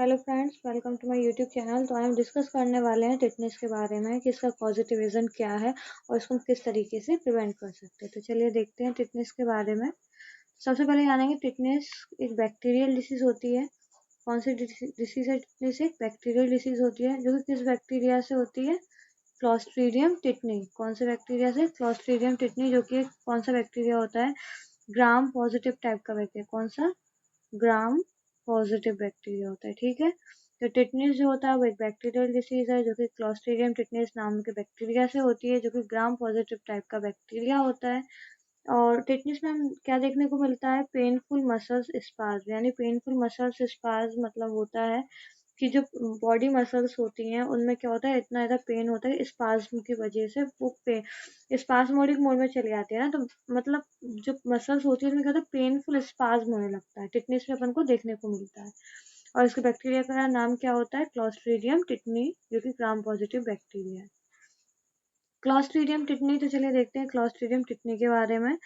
Hello friends, welcome to my YouTube channel. तो आज हम डिस्कस करने वाले हैं टिटनेस के बारे में कि इसका पॉजिटिव रीज़न क्या है और इसको हम किस तरीके से प्रिवेंट कर सकते हैं। तो चलिए देखते हैं टिटनेस के बारे में। सबसे पहले जानेंगे टिटनेस एक बैक्टीरियल डिसीज होती है। कौन सी डिसीज है टिटनेस? एक बैक्टीरियल डिसीज होती है जो कि किस बैक्टीरिया से होती है? क्लॉस्ट्रीडियम टिटनी। कौन से बैक्टीरिया से? क्लॉस्ट्रीडियम टिटनी, जो कि कौन सा बैक्टीरिया होता है? ग्राम पॉजिटिव टाइप का बैक्टीरिया। कौन सा? ग्राम पॉजिटिव बैक्टीरिया होता है। ठीक है, तो टिटनेस जो होता है वो एक बैक्टीरियल डिसीज है जो कि क्लॉस्ट्रीडियम टिटनेस नाम के बैक्टीरिया से होती है, जो कि ग्राम पॉजिटिव टाइप का बैक्टीरिया होता है। और टिटनेस में हम क्या देखने को मिलता है? पेनफुल मसल्स स्पाज्म, यानी पेनफुल मसल्स स्पाज्म मतलब होता है कि जो बॉडी मसल्स होती हैं उनमें क्या होता है, इतना ज़्यादा पेन होता है स्पाज्म की वजह से, वो स्पाज्मोडिक मोड में चली जाती है ना, तो मतलब जो मसल्स होती है उसमें क्या होता है, पेनफुल स्पाज्म होने लगता है। टिटनेस में अपन को देखने को मिलता है। और इसके बैक्टीरिया का नाम क्या होता है? क्लॉस्ट्रीडियम टिटनी, जो कि ग्राम पॉजिटिव बैक्टीरिया है। क्लॉस्ट्रीडियम टिटनी, तो चलिए देखते हैं क्लॉस्ट्रीडियम टिटनी के बारे में।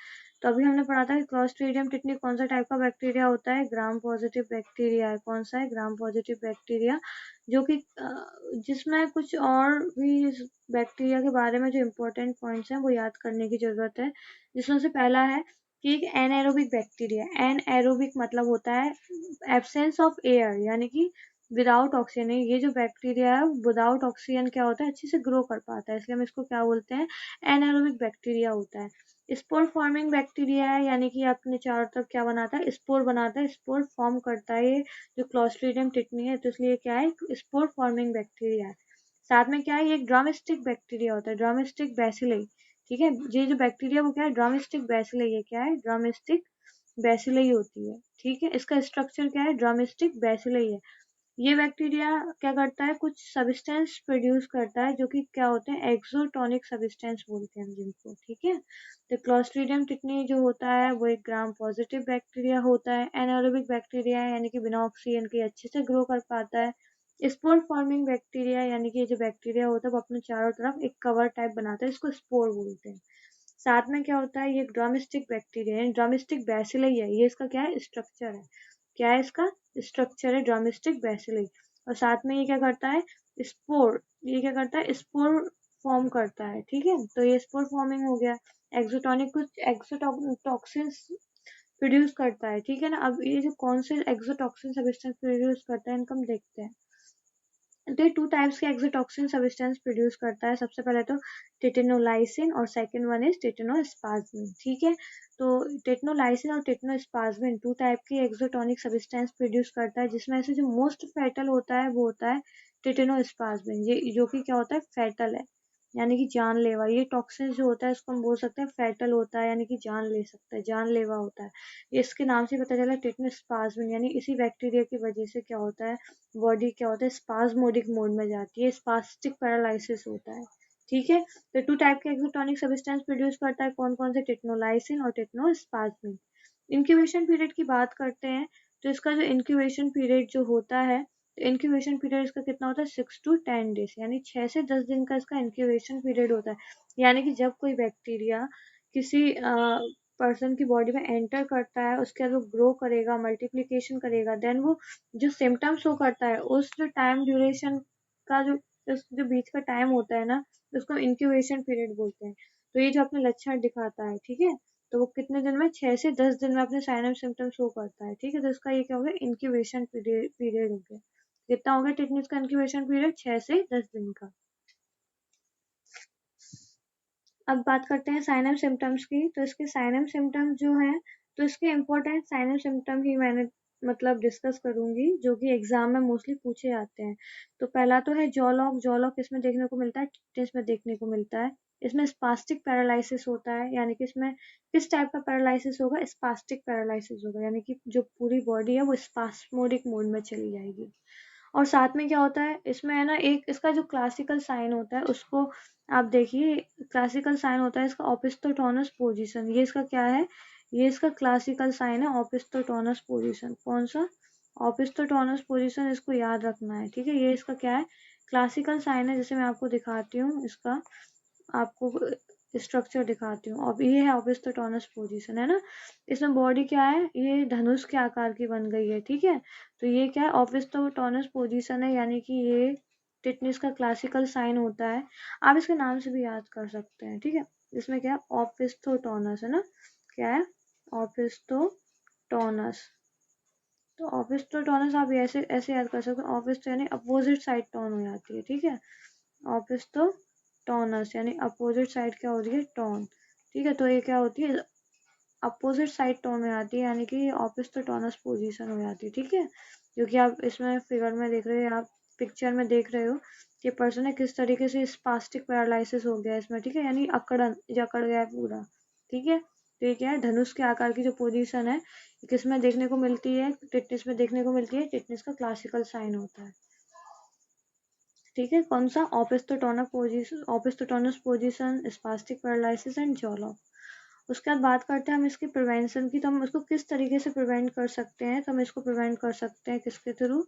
तो अभी हमने पढ़ा था कि क्लॉस्ट्रीडियम टिटनी कौन सा टाइप का बैक्टीरिया होता है? ग्राम पॉजिटिव बैक्टीरिया है। कौन सा है? ग्राम पॉजिटिव बैक्टीरिया, जो कि जिसमें कुछ और भी इस बैक्टीरिया के बारे में जो इम्पोर्टेंट पॉइंट्स हैं वो याद करने की ज़रूरत है। जिसमें से पहला है कि एक एनएरोबिक बैक्टीरिया। एनएरोबिक मतलब होता है एब्सेंस ऑफ एयर, यानी कि विदाउट ऑक्सीजन। ये जो बैक्टीरिया है विदाउट ऑक्सीजन क्या होता है, अच्छे से ग्रो कर पाता है, इसलिए हम इसको क्या बोलते हैं? एनारोबिक बैक्टीरिया होता है। स्पोर फॉर्मिंग बैक्टीरिया है, यानी कि अपने चारों तरफ क्या बनाता है? स्पोर बनाता है, स्पोर फॉर्म करता है ये जो क्लॉस्ट्रीडियम टिटनी है, तो इसलिए क्या है? स्पोर फॉर्मिंग बैक्टीरिया है। साथ में क्या है? ये एक ड्रमस्टिक बैक्टीरिया होता है, ड्रमस्टिक बैसिलई। ठीक है, ये जो बैक्टीरिया वो क्या है? ड्रमस्टिक बैसिलई। ये क्या है? ड्रमस्टिक बैसिलई होती है। ठीक है, इसका स्ट्रक्चर क्या है? ड्रमस्टिक बैसिलई है। ये बैक्टीरिया क्या करता है? कुछ सब्सटेंस प्रोड्यूस करता है जो कि क्या होते हैं? एक्सोटोनिक सब्सटेंस बोलते हैं हम जिनको। ठीक है, तो क्लॉस्ट्रीडियम टिटनी जो होता है वो एक ग्राम पॉजिटिव बैक्टीरिया होता है, एनारोबिक बैक्टीरिया है, यानी कि बिना ऑक्सीजन के अच्छे से ग्रो कर पाता है। स्पोर फॉर्मिंग बैक्टीरिया, यानी कि ये जो बैक्टीरिया होता है वो अपने चारों तरफ एक कवर टाइप बनाता है, इसको स्पोर बोलते हैं। साथ में क्या होता है? ये ड्रमस्टिक बैक्टीरिया है, ड्रमस्टिक बैसिलई है। ये इसका क्या है? स्ट्रक्चर है। क्या है इसका? स्ट्रक्चर है ड्रमस्टिक बैसिलई। और साथ में ये क्या करता है? स्पोर। ये क्या करता है? स्पोर फॉर्म करता है। ठीक है, तो ये स्पोर फॉर्मिंग हो गया। एक्सोटोनिक कुछ एक्सोटॉक्सिन्स प्रोड्यूस करता है। ठीक है ना, अब ये जो कौन से एक्सोटॉक्सिन सब्सटेंस प्रोड्यूस करता है इनको हम देखते हैं। तो ये टू टाइप्स के एक्सोटॉक्सिन सब्सटेंस प्रोड्यूस करता है। सबसे पहले तो टिटेनोलाइसिन और सेकंड वन इज टिटेनोस्पाज्मिन। ठीक है, तो टिटेनोलाइसिन और टिटेनोस्पाज्मिन टू टाइप के एक्सोटॉनिक सब्सटेंस प्रोड्यूस करता है, जिसमें से जो मोस्ट फैटल होता है वो होता है टिटेनोस्पाज्मिन, ये जो कि क्या होता है? फैटल है, यानी कि जानलेवा। ये टॉक्सिन जो होता है इसको हम बोल सकते हैं फैटल होता है, यानी कि जान ले सकता है, जानलेवा होता है। इसके नाम से पता चला टिटेनोस्पाज्मिन, यानी इसी बैक्टीरिया की वजह से क्या होता है? बॉडी क्या होता है? स्पाज्मोडिक मोड में जाती है, स्पास्टिक पैरालिसिस होता है। ठीक है, तो टू टाइप के एक्सोटोनिक सब्सटेंस प्रोड्यूस करता है। कौन कौन से? टिटेनोलाइसिन और टिटेनोस्पाज्मिन। इंक्यूबेशन पीरियड की बात करते हैं, तो इसका जो इंक्यूबेशन पीरियड जो होता है, तो इंक्यूबेशन पीरियड इसका कितना होता है? 6 to 10 days, यानी 6 से 10 दिन का इसका इंक्यूबेशन पीरियड होता है। यानी कि जब कोई बैक्टीरिया किसी पर्सन की बॉडी में एंटर करता है, उसके बाद वो ग्रो करेगा, मल्टीप्लिकेशन करेगा, देन वो जो सिम्टम्स शो करता है उस जो टाइम ड्यूरेशन का जो उस जो बीच का टाइम होता है ना, उसको इंक्यूबेशन पीरियड बोलते हैं। तो ये जो अपने लक्षण दिखाता है, ठीक है, तो वो कितने दिन में? 6 से 10 दिन में अपने साइन एंड सिम्टम शो करता है। ठीक है, तो इसका ये क्या हो गया? इंक्यूबेशन पीरियड हो गया। कितना हो गया टिटनेस का इंक्यूबेशन पीरियड? 6 से 10 दिन का। अब बात करते हैं साइन एंड सिम्टम्स की। तो इसके साइन एंड सिम्टम्स जो हैं, तो इसके इम्पोर्टेंट साइन एंड सिम्टम ही मैंने मतलब डिस्कस करूंगी, जो कि एग्जाम में मोस्टली पूछे जाते हैं। तो पहला तो है जॉ लॉक। जॉ लॉक इसमें देखने को मिलता है, टिटनेस में देखने को मिलता है। इसमें स्पास्टिक पैरालिसिस होता है, यानी कि इसमें किस टाइप का पैरालिसिस होगा? स्पास्टिक पैरालिसिस होगा, यानी कि जो पूरी बॉडी है वो स्पास्मोडिक मोड में चली जाएगी। और साथ में क्या होता है इसमें, है ना, एक इसका जो क्लासिकल साइन होता है उसको आप देखिए। क्लासिकल साइन होता है इसका ओपिस्थोटोनस पोजीशन। ये इसका क्या है? ये इसका क्लासिकल साइन है, ओपिस्थोटोनस पोजीशन। कौन सा? ओपिस्थोटोनस पोजीशन, इसको याद रखना है। ठीक है, ये इसका क्या है? क्लासिकल साइन है। जैसे मैं आपको दिखाती हूँ इसका, आपको स्ट्रक्चर दिखाती हूँ। अब ये है ओपिस्टोटोनस पोजीशन, है ना। इसमें बॉडी क्या है, ये धनुष के आकार की बन गई है, ठीक है। तो ये क्या है, ओपिस्टोटोनस पोजीशन है, यानी कि ये टिटनिस का क्लासिकल साइन होता है। आप इसके नाम से भी याद कर सकते हैं, ठीक है। इसमें क्या है, ओपिस्थोटोनस, है ना। क्या है, ओपिस्थोटोनस। तो ओपिस्थोटोनस आप ऐसे ऐसे याद कर सकते हो, ओपिस्टो यानी अपोजिट साइड टोन हो जाती है, ठीक है। ओपिस्थोटोनस यानी अपोजिट साइड क्या हो रही है, टोन, ठीक है। तो ये क्या होती है, अपोजिट साइड टोन में आती है, यानी कि ओपिस्थोटोनस पोजीशन हो जाती है, ठीक है। जो कि आप इसमें फिगर में देख रहे हो, आप पिक्चर में देख रहे हो कि पर्सन है किस तरीके से स्पास्टिक पैरालिसिस हो गया इसमें, ठीक है, यानी अकड़न, जकड़ गया है पूरा, ठीक है। तो ये क्या है, धनुष के आकार की जो पोजीशन है, किस में देखने को मिलती है, टिटनिस में देखने को मिलती है। टिटनिस का क्लासिकल साइन होता है, ठीक है। कौन सा, opisthotonus position, opisthotonus position, spastic paralysis and jaw lock. उसके बाद बात करते हैं हम इसकी प्रिवेंशन की। तो हम इसको किस तरीके से प्रिवेंट कर सकते हैं, तो हम इसको प्रिवेंट कर सकते हैं किसके थ्रू,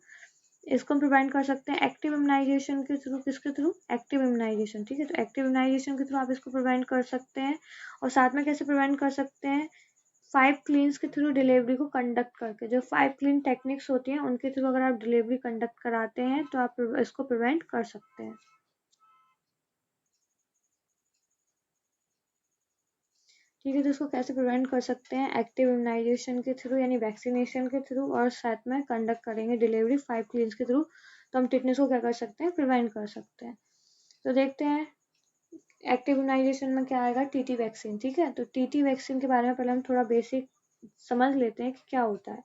इसको हम प्रिवेंट कर सकते हैं एक्टिव इम्यूनाइजेशन के थ्रू। किसके थ्रू, एक्टिव इम्यूनाइजेशन, ठीक है। तो एक्टिव इम्यूनाइजेशन के थ्रू आप इसको प्रिवेंट कर सकते हैं। और साथ में कैसे प्रिवेंट कर सकते हैं, 5 क्लीन्स के थ्रू डिलीवरी को कंडक्ट करके, जो 5 क्लीन टेक्निक्स होती हैं उनके थ्रू अगर आप डिलीवरी कंडक्ट कराते हैं तो आप इसको प्रिवेंट कर सकते हैं, ठीक है। तो इसको कैसे प्रिवेंट कर सकते हैं, एक्टिव इम्यूनाइजेशन के थ्रू यानी वैक्सीनेशन के थ्रू, और साथ में कंडक्ट करेंगे डिलीवरी 5 क्लीन्स के थ्रू। तो हम टिटनेस को क्या कर सकते हैं, प्रिवेंट कर सकते हैं। तो देखते हैं एक्टिव इम्यूनाइजेशन में क्या आएगा, टीटी वैक्सीन, ठीक है। तो टीटी वैक्सीन के बारे में पहले हम थोड़ा बेसिक समझ लेते हैं कि क्या होता है।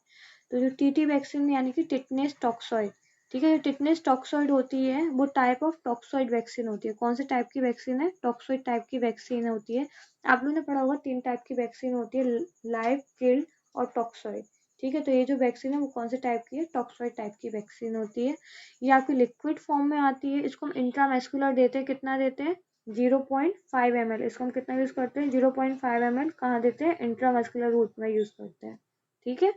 तो जो टीटी वैक्सीन यानी कि टिटनेस टॉक्सॉइड, ठीक है। जो टिटनेस टॉक्सॉइड होती है वो टाइप ऑफ टॉक्सॉइड वैक्सीन होती है। कौन से टाइप की वैक्सीन है, टॉक्सॉइड टाइप की वैक्सीन होती है। आप लोगों ने पढ़ा होगा 3 टाइप की वैक्सीन होती है, लाइव, किल्ड और टॉक्सॉइड, ठीक है। तो ये जो वैक्सीन है वो कौन से टाइप की है, टॉक्सॉइड टाइप की वैक्सीन होती है। ये आपकी लिक्विड फॉर्म में आती है। इसको हम इंट्रामस्कुलर देते हैं, कितना देते हैं, 0.5 ml। इसको हम कितना यूज करते हैं, 0.5 ml। कहाँ देते हैं, इंट्रामस्कुलर रूट में यूज करते हैं, ठीक है।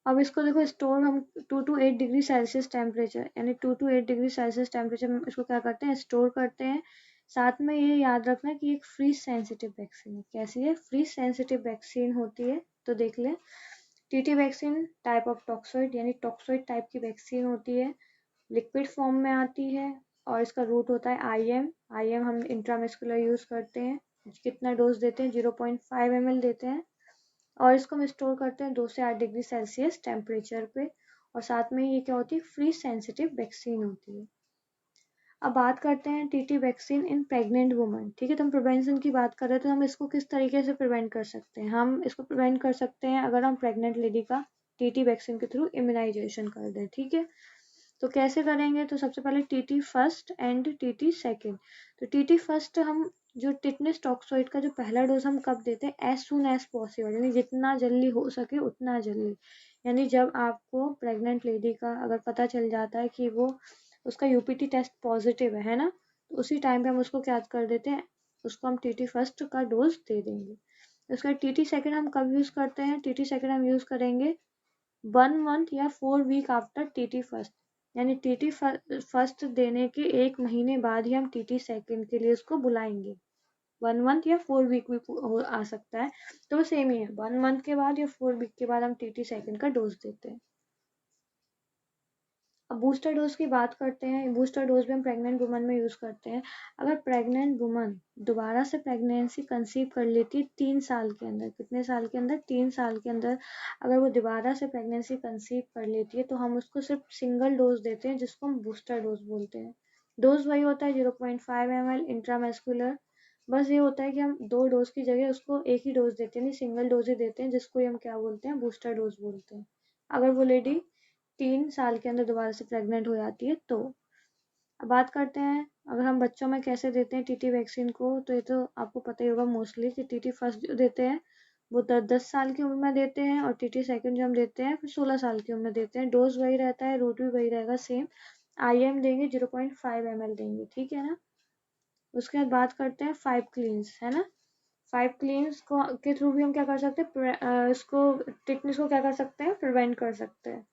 अब इसको देखो, स्टोर हम 2 to 8 डिग्री सेल्सियस टेम्परेचर, यानी 2 to 8 डिग्री सेल्सियस टेम्परेचर में इसको क्या करते हैं, स्टोर करते हैं। साथ में ये याद रखना कि एक फ्रीज सेंसिटिव वैक्सीन है। कैसी है, फ्रीज सेंसिटिव वैक्सीन होती है। तो देख ले, TT vaccine type of toxoid यानी टॉक्सोइड टाइप की वैक्सीन होती है, लिक्विड फॉर्म में आती है, और इसका रूट होता है आईएम। आईएम हम इंट्रामस्कुलर यूज करते हैं। कितना डोज देते हैं, 0.5 ml देते हैं। और इसको हम स्टोर करते हैं 2 से 8 डिग्री सेल्सियस टेम्परेचर पे। और साथ में ये क्या होती है, फ्री सेंसिटिव वैक्सीन होती है। अब बात करते हैं टीटी वैक्सीन इन प्रेग्नेंट वुमन, ठीक है। तो हम प्रिवेंशन की बात कर रहे थे, तो हम इसको किस तरीके से प्रिवेंट कर सकते हैं, हम इसको प्रिवेंट कर सकते हैं अगर हम प्रेग्नेंट लेडी का टीटी वैक्सीन के थ्रू इम्यूनाइजेशन कर दें, ठीक है। तो कैसे करेंगे, तो सबसे पहले TT first and TT second. तो टीटी फर्स्ट हम, जो टिटनेस टॉक्सोइड का जो पहला डोज हम कब देते हैं, एज सुन एज पॉसिबल, यानी जितना जल्दी हो सके उतना जल्दी। यानी जब आपको प्रेग्नेंट लेडी का अगर पता चल जाता है कि वो, उसका यूपीटी टेस्ट पॉजिटिव है ना, तो उसी टाइम पे हम उसको क्या कर देते हैं, उसको हम टीटी फर्स्ट का डोज दे देंगे। उसका टीटी सेकेंड हम कब यूज करते हैं, टीटी सेकेंड हम यूज करेंगे 1 मंथ या 4 वीक आफ्टर टीटी फर्स्ट, यानी टीटी फर्स्ट देने के 1 महीने बाद ही हम टीटी सेकेंड के लिए उसको बुलाएंगे। 1 मंथ या 4 वीक भी आ सकता है, तो वो सेम ही है, 1 मंथ के बाद या 4 वीक के बाद हम टीटी सेकेंड का डोज देते हैं। अब बूस्टर डोज की बात करते हैं। बूस्टर डोज भी हम प्रेग्नेंट वुमन में यूज करते हैं। अगर प्रेग्नेंट वुमन दोबारा से प्रेगनेंसी कंसीव कर लेती है 3 साल के अंदर, कितने साल के अंदर, 3 साल के अंदर, अगर वो दोबारा से प्रेगनेंसी कंसीव कर लेती है तो हम उसको सिर्फ सिंगल डोज देते हैं, जिसको हम बूस्टर डोज बोलते हैं। डोज वही होता है, 0.5 ml इंट्रामेस्कुलर। बस ये होता है कि हम 2 डोज की जगह उसको एक ही डोज देते हैं, नहीं सिंगल डोज ही देते हैं, जिसको हम क्या बोलते हैं, बूस्टर डोज बोलते हैं। अगर वो लेडी 3 साल के अंदर दोबारा से प्रेग्नेंट हो जाती है तो। अब बात करते हैं अगर हम बच्चों में कैसे देते हैं टीटी वैक्सीन को, तो ये तो आपको पता ही होगा मोस्टली कि टीटी फर्स्ट जो देते हैं वो 10 10 साल की उम्र में देते हैं, और टीटी सेकंड जो हम देते हैं फिर 16 साल की उम्र में देते हैं। डोज वही रहता है, रूट भी वही रहेगा सेम। आईएम देंगे, 0.5 ml देंगे, ठीक है ना। उसके बाद बात करते हैं 5 क्लीन्स, है ना। 5 क्लीन्स को के थ्रू भी हम क्या कर सकते हैं, इसको टिटनेस को क्या कर सकते हैं, प्रिवेंट कर सकते हैं।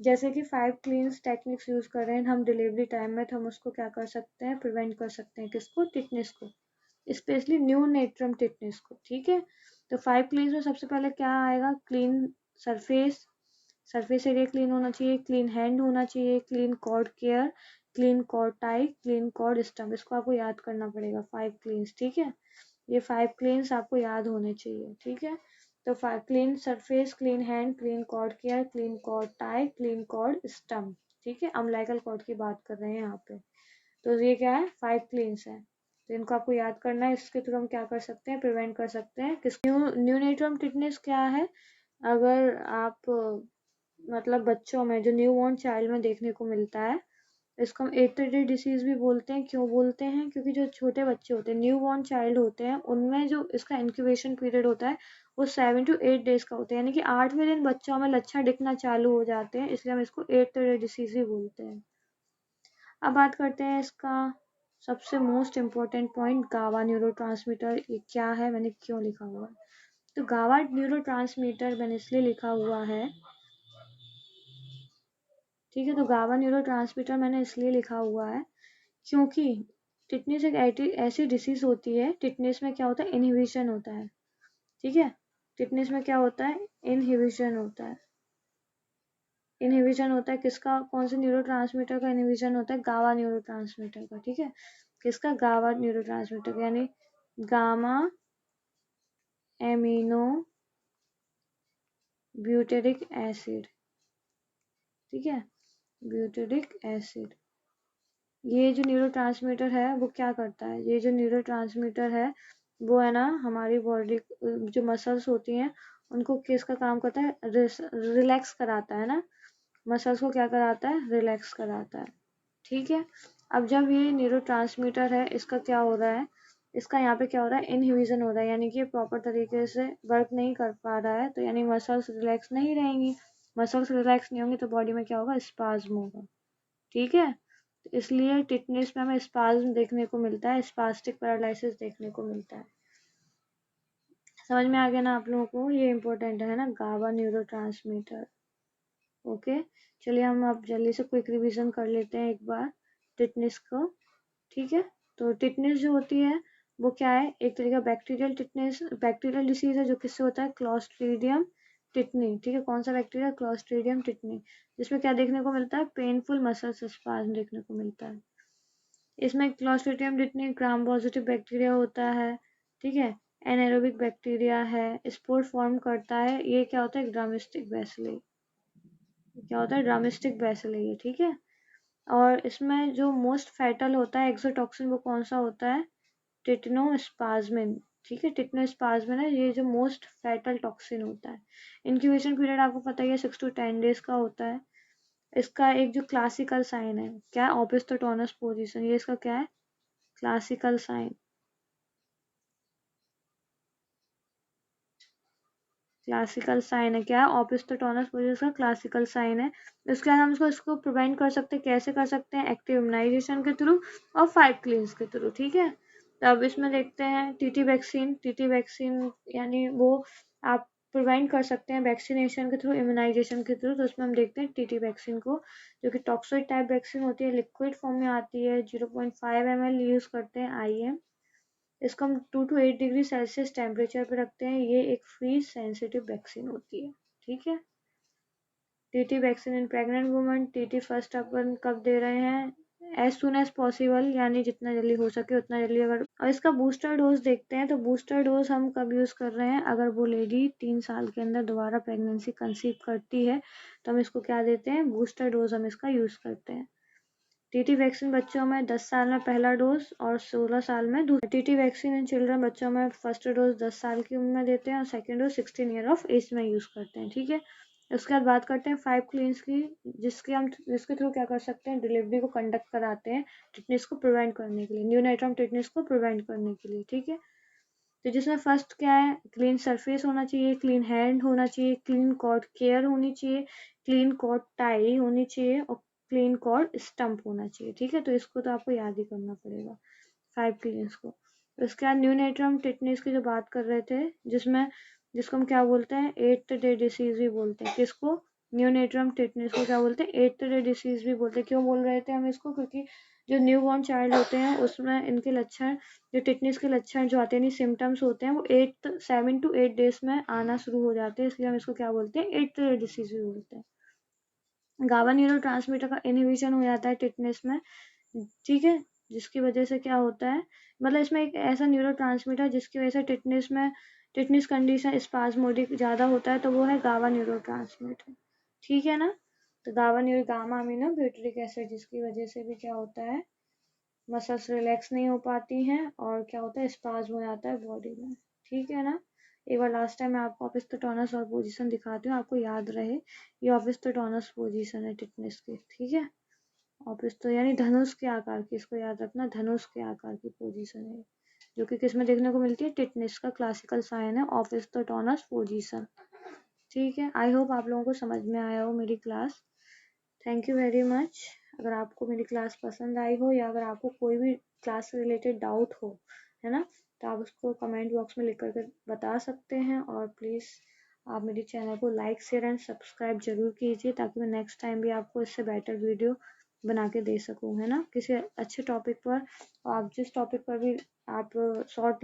जैसे कि 5 क्लींस टेक्निक्स यूज कर रहे हैं हम डिलीवरी टाइम में, तो हम उसको क्या कर सकते हैं, प्रिवेंट कर सकते हैं, किसको, टिटनेस को, स्पेशली न्यू नेट्रम टिटनेस को। ठीक है, तो 5 क्लींस में सबसे पहले क्या आएगा, clean surface, surface area clean होना चाहिए, क्लीन हैंड होना चाहिए, clean cord care, clean cord tie, clean cord stump. इसको आपको याद करना पड़ेगा 5 क्लींस। ठीक है, ये 5 क्लींस आपको याद होने चाहिए। ठीक है, तो clean surface, clean hand, clean cord care, clean cord tie, clean cord stump. ठीक है, अम्बिलिकल कॉर्ड की बात कर रहे हैं यहाँ पे। तो ये क्या है, 5 क्लींस है, तो इनको आपको याद करना है। इसके थ्रू हम क्या कर सकते हैं, प्रिवेंट कर सकते हैं किस, न्यूनेट्रम टिटनेस क्या है, अगर आप मतलब बच्चों में, जो न्यू बॉर्न चाइल्ड में देखने को मिलता है, इसको हम 8th डे डिसीज भी बोलते हैं। क्यों बोलते हैं, क्योंकि जो छोटे बच्चे होते हैं, न्यू बॉर्न चाइल्ड होते हैं, उनमें जो इसका इंक्यूबेशन पीरियड होता है वो 7 to 8 डेज का होता है, यानी कि 8वें दिन बच्चों में लक्षण दिखना चालू हो जाते हैं, इसलिए हम इसको 8th डे डिसीज भी बोलते हैं। अब बात करते हैं इसका सबसे मोस्ट इम्पोर्टेंट पॉइंट, गावा न्यूरोट्रांसमीटर। ये क्या है, मैंने क्यों लिखा हुआ है, तो गावा न्यूरोट्रांसमीटर मैंने इसलिए लिखा हुआ है, ठीक है, तो गावा न्यूरोट्रांसमीटर मैंने इसलिए लिखा हुआ है क्योंकि टिटनेस एक ऐसी डिसीज होती है, टिटनेस में क्या होता है, इनहिबिशन होता है। ठीक है, टिटनेस में क्या होता है, इनहिबिशन होता है। इनहिबिशन होता है किसका, कौन से न्यूरोट्रांसमीटर का इनहिबिशन होता है, गावा न्यूरोट्रांसमीटर का। ठीक है, किसका, गावा न्यूरोट्रांसमीटर का, यानी गामा एमिनो ब्यूटेरिक एसिड। ठीक है, ब्यूटेरिक एसिड, ये जो न्यूरोट्रांसमीटर है वो क्या करता है, ये जो न्यूरोट्रांसमीटर है वो है ना, हमारी बॉडी जो मसल्स होती हैं उनको किसका काम करता है, रिलैक्स कराता है ना, मसल्स को क्या कराता है, रिलैक्स कराता है। ठीक है, अब जब ये न्यूरोट्रांसमीटर है, इसका क्या हो रहा है, इसका यहाँ पे क्या हो रहा है, इनहिबिशन हो रहा है, यानी कि प्रॉपर तरीके से वर्क नहीं कर पा रहा है, तो यानी मसल्स रिलैक्स नहीं रहेंगी, मसल्स रिलैक्स नहीं होंगी तो बॉडी में क्या होगा, स्पाज्म होगा। ठीक है, तो इसलिए टिटनेस में हमें स्पाज्म देखने को मिलता है, स्पास्टिक पैरालिसिस देखने को मिलता है। समझ में आ गया ना आप लोगों को, ये इंपॉर्टेंट है ना, गावा न्यूरोट्रांसमीटर। ओके, चलिए हम अब जल्दी से क्विक रिवीजन कर लेते हैं एक बार टिटनेस को। ठीक है, तो टिटनेस जो होती है वो क्या है, एक तरीका बैक्टीरियल टिटनेस, बैक्टीरियल डिसीज है जो किससे होता है, क्लॉस्ट्रीडियम टिटनी। ठीक है, कौन सा बैक्टीरिया, क्लॉस्ट्रीडियम टिटनी, जिसमें क्या देखने को मिलता है, पेनफुल मसल स्पाज्म देखने को मिलता है। इसमें क्लॉस्ट्रीडियम टिटनी ग्राम पॉजिटिव बैक्टीरिया होता है। ठीक है, एनाएरोबिक बैक्टीरिया है, स्पोर फॉर्म करता है, ये क्या होता है, ड्रामिस्टिक बैसिली, क्या होता है, ड्रामिस्टिक बैसिली ये। ठीक है, और इसमें जो मोस्ट फैटल होता है एक्सोटॉक्सिन, वो कौन सा होता है, टिटनोस्पाज्मिन। ठीक है, टिटनोस्पाज्मिन है ये जो मोस्ट फैटल टॉक्सिन होता है। इंक्यूबेशन पीरियड आपको पता ही है 6 to 10 डेज का होता है। इसका एक जो क्लासिकल साइन है क्या है, ओपिस्टोटोनस पोजीशन, ये इसका क्या है, क्लासिकल साइन, क्लासिकल साइन है, क्या है, ओपिस्टोटोनस पोजीशन का क्लासिकल साइन है। उसके बाद हम इसको प्रिवेंट कर सकते हैं, कैसे कर सकते हैं, एक्टिव इम्यूनाइजेशन के थ्रू और 5 क्लींस के थ्रू। ठीक है, तो अब इसमें देखते हैं टीटी वैक्सीन, टीटी वैक्सीन यानी वो आप प्रिवेंट कर सकते हैं वैक्सीनेशन के थ्रू, इम्यूनाइजेशन के थ्रू। तो उसमें हम देखते हैं टीटी वैक्सीन को, जो कि टॉक्सोइड टाइप वैक्सीन होती है, लिक्विड फॉर्म में आती है, 0.5 ml यूज करते हैं IM। इसको हम 2 to 8 डिग्री सेल्सियस टेम्परेचर पे रखते हैं, ये एक फ्रीज सेंसिटिव वैक्सीन होती है। ठीक है, टीटी वैक्सीन इन प्रेग्नेंट वुमन, टीटी फर्स्ट अपन कब दे रहे हैं, एज सुन एज पॉसिबल, यानी जितना जल्दी हो सके उतना जल्दी। अगर और इसका बूस्टर डोज देखते हैं, तो बूस्टर डोज हम कब यूज़ कर रहे हैं, अगर वो लेडी 3 साल के अंदर दोबारा प्रेगनेंसी कंसीव करती है तो हम इसको क्या देते हैं, बूस्टर डोज हम इसका यूज़ करते हैं। टीटी वैक्सीन बच्चों में 10 साल में पहला डोज और 16 साल में दूसरा। टीटी वैक्सीन इन चिल्ड्रन बच्चों में फर्स्ट डोज 10 साल की उम्र में देते हैं और second dose 16 year of age में यूज़ करते हैं। ठीक है, उसके बाद बात करते हैं 5 क्लींस की, जिसके थ्रू क्या कर सकते हैं, डिलीवरी को कंडक्ट कराते हैं टिटनेस को प्रिवेंट करने के लिए, न्यूनेट्रम टिटनेस को प्रिवेंट करने के लिए। ठीक है, तो जिसमें फर्स्ट क्या है, क्लीन सरफेस होना चाहिए, क्लीन हैंड होना चाहिए, क्लीन कॉर्ड केयर होनी चाहिए, क्लीन कॉर्ड टाई होनी चाहिए और क्लीन कॉर्ड स्टम्प होना चाहिए। ठीक है, तो इसको तो आपको याद ही करना पड़ेगा 5 क्लीन्स को। उसके बाद न्यूनेट्रम टिटनेस की जो बात कर रहे थे, जिसको हम क्या बोलते हैं, 8th डे डिसीज भी बोलते हैं, किसको, न्यूनेट्रम टिटनेस को क्या बोलते हैं, 8th डे डिसीज भी बोलते हैं। क्यों बोल रहे थे हम इसको, क्योंकि जो न्यू बॉर्न चाइल्ड होते हैं उसमें इनके लक्षण, जो टिटनेस के लक्षण जो आते हैं, सिम्टम्स होते हैं, वो 7 to 8 डेज में आना शुरू हो जाते हैं, इसलिए हम इसको क्या बोलते हैं, 8th डे डिसीज भी बोलते हैं। गाबा न्यूरो ट्रांसमीटर का इनहिबिशन हो जाता है टिटनेस में, ठीक है, जिसकी वजह से क्या होता है, मतलब इसमें एक ऐसा न्यूरो ट्रांसमीटर जिसकी वजह से टिटनेस कंडीशन स्पाज्मोडिक ज़्यादा होता है, तो वो है गाबा न्यूरो ट्रांसमीटर, ठीक है ना। तो गामा अमीनो ब्यूटरिक एसिड, जिसकी वजह से भी क्या होता है, मसल्स रिलैक्स नहीं हो पाती हैं और क्या होता है, स्पाज्म हो जाता है बॉडी में, ठीक है ना। एक बार लास्ट टाइम मैं आपको ऑपिस्थोटोनस और पोजीशन दिखाती हूँ, आपको याद रहे, ये ऑपिस्थोटोनस पोजीशन है टिटनेस की, ठीक है। ऑपिस्थो यानी धनुष के आकार की, इसको याद रखना, धनुष के आकार की पोजीशन है, जो कि किसमें देखने को मिलती है, टिटनेस का क्लासिकल साइन है ऑपिस्थोटोनस पोजीशन, ठीक है। आई होप आप लोगों को समझ में आया हो मेरी class. Thank you very much. अगर आपको मेरी क्लास पसंद आई हो या अगर आपको कोई भी क्लास से रिलेटेड डाउट हो, है ना, तो आप उसको कमेंट बॉक्स में लिख करके बता सकते हैं। और प्लीज़ आप मेरे चैनल को लाइक शेयर एंड सब्सक्राइब जरूर कीजिए, ताकि मैं नेक्स्ट टाइम भी आपको इससे बेटर वीडियो बना के दे सकूँ, है ना, किसी अच्छे टॉपिक पर। आप जिस टॉपिक पर भी आप शॉर्ट